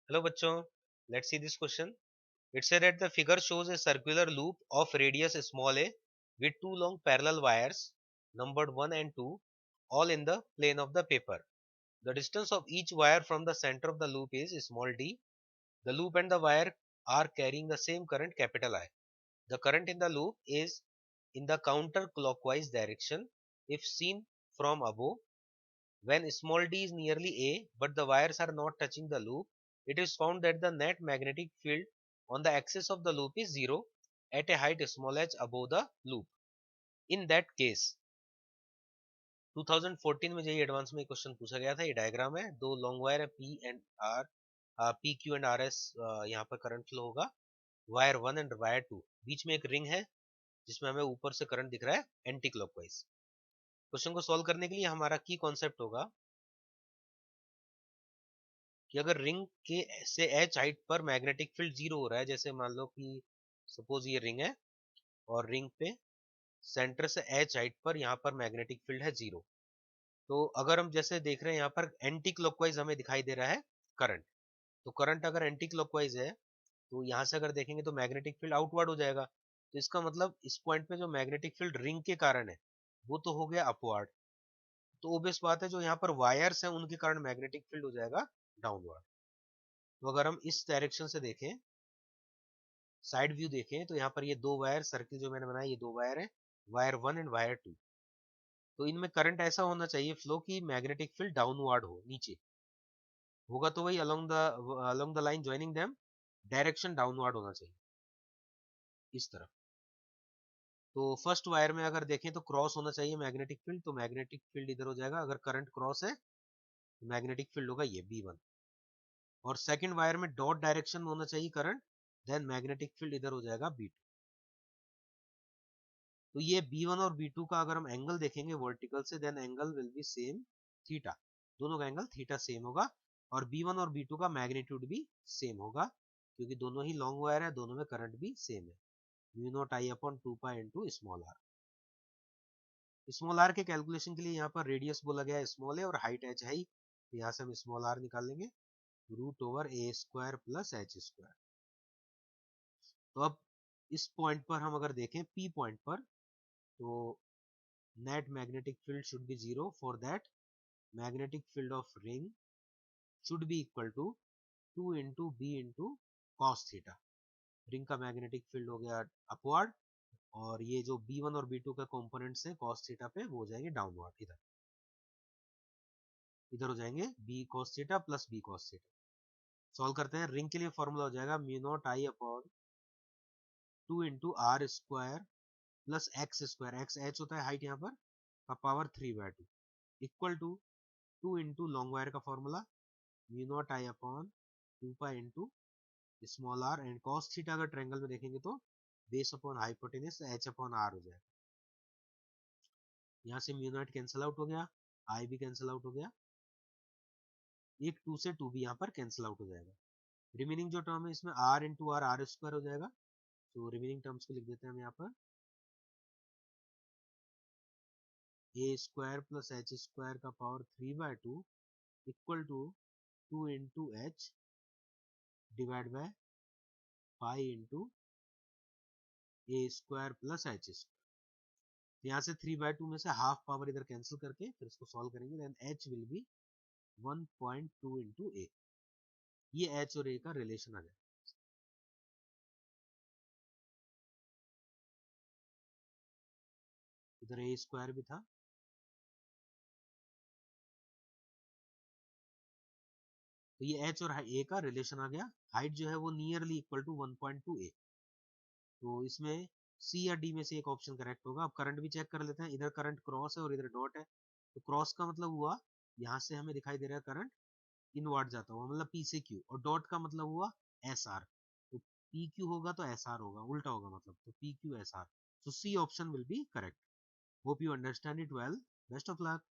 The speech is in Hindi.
Hello bachcho, let's see this question. It said that the figure shows a circular loop of radius small a with two long parallel wires numbered 1 and 2 all in the plane of the paper. The distance of each wire from the center of the loop is small d. The loop and the wire are carrying the same current capital I. The current in the loop is in the counterclockwise direction if seen from above. When small d is nearly A but the wires are not touching the loop, it is found that the net magnetic field on the axis of the loop is 0 at a height small h above the loop. In that case, 2014 में यही एडवांस में क्वेश्चन पूछा गया था. ये डायग्राम है, दो लॉन्ग वायर है P and R, P Q and R S. यहाँ पर करंट फ्लो होगा वायर 1 एंड वायर 2. बीच में एक रिंग है जिसमें हमें ऊपर से करंट दिख रहा है एंटी क्लॉकवाइज. क्वेश्चन को सॉल्व करने के लिए हमारा की कॉन्सेप्ट होगा कि अगर रिंग के से एच हाइट पर मैग्नेटिक फील्ड जीरो हो रहा है, जैसे मान लो कि सपोज ये रिंग है और रिंग पे सेंटर से एच हाइट पर यहाँ पर मैग्नेटिक फील्ड है जीरो, तो अगर हम जैसे देख रहे हैं यहाँ पर एंटी क्लॉकवाइज हमें दिखाई दे रहा है करंट. तो करंट अगर एंटी क्लॉकवाइज है तो यहाँ से अगर देखेंगे तो मैग्नेटिक फील्ड आउटवर्ड हो जाएगा. तो इसका मतलब इस पॉइंट पे जो मैग्नेटिक फील्ड रिंग के कारण है वो तो हो गया अपवर्ड. तो ओबियस बात है जो यहाँ पर वायर्स हैं उनके कारण मैग्नेटिक फील्ड हो जाएगा डाउनवर्ड. तो अगर हम इस डायरेक्शन से देखें, साइड व्यू देखें, तो यहाँ पर ये दो वायर सर्किल जो मैंने बनाया, ये दो वायर है, वायर 1 एंड वायर 2. तो इनमें करंट ऐसा होना चाहिए फ्लो की मैग्नेटिक फील्ड डाउनवर्ड हो, नीचे होगा तो वही along the line joining them direction downward होना चाहिए इस तरफ. तो फर्स्ट वायर में अगर देखें तो क्रॉस होना चाहिए मैग्नेटिक फील्ड, तो मैग्नेटिक फील्ड इधर हो जाएगा. अगर करंट क्रॉस है तो मैग्नेटिक फील्ड होगा ये B1. और सेकंड वायर में डॉट डायरेक्शन में होना चाहिए करंट, देन मैग्नेटिक फील्ड इधर हो जाएगा B2. तो ये B1 और B2 का अगर हम एंगल देखेंगे वर्टिकल से, then angle will be same theta. दोनों का एंगल थीटा सेम होगा और B1 और B2 का मैग्नीट्यूड भी सेम होगा क्योंकि दोनों ही लॉन्ग वायर है, दोनों में करंट भी सेम है. Mu naught I upon 2 pi into small r. Small r के कैलकुलेशन के लिए यहाँ पर रेडियस बोला गया है स्मॉल है और हाइट एच है, तो यहाँ से हम स्मॉल आर निकाल लेंगे रूट ओवर ए स्क्वायर प्लस एच स्क्वायर. तो अब इस पॉइंट पर हम अगर देखें पी पॉइंट पर, तो net magnetic field should be zero. For that, magnetic field of ring should be equal to 2 into b into cos theta. Ring का मैग्नेटिक फील्ड हो गया अपवर्ड और ये जो B1 और B2 का कंपोनेंट्स है cos थीटा पे वो हो जाएंगे डाउनवर्ड. इधर इधर हो जाएंगे b cos theta plus b cos theta. Solve करते हैं. रिंग के लिए फॉर्मूला हो जाएगा mu naught I upon 2 into r square plus x square, x h होता है हाइट यहाँ पर का power 3/2 equal to 2 into long wire का formula mu naught I upon 2 pi into small r and cos theta अगर ट्रायंगल में देखेंगे तो base upon hypotenuse h upon are हो जाएगा. यहाँ से म्यू नॉट कैंसिल आउट हो गया, आई भी कैंसिल आउट हो गया, एक 2 से 2 भी यहाँ पर कैंसिल आउट हो जाएगा. रिमेनिंग जो टर्म है इसमें r into r r square हो जाएगा. तो रिमेनिंग टर्म्स को लिख देते हैं हम यहाँ पर a square plus h square का power 3/2 equal to 2 into h divide by pi into a square plus h square. यहाँ से 3/2 में से हाफ पावर इधर कैंसिल करके फिर इसको सॉल्व करेंगे, then h will be 1.2 into a. ये h और a का रिलेशन आ जाएगा. इधर a स्क्वायर भी था, तो ये h और a का रिलेशन आ गया. हाइट जो है वो नियरली इक्वल टू 1.2 a. तो इसमें C या D में से एक ऑप्शन करेक्ट होगा. अब करंट भी चेक कर लेते हैं. इधर करंट क्रॉस है और इधर डॉट है, तो क्रॉस का मतलब हुआ यहाँ से हमें दिखाई दे रहा है करंट इनवर्ट जाता हुआ, मतलब P से Q, और डॉट का मतलब हुआ SR. तो PQ होगा तो SR होगा, उल्टा होगा मतलब, तो PQ SR. So C option will be correct. Hope you understand it well. Best of luck.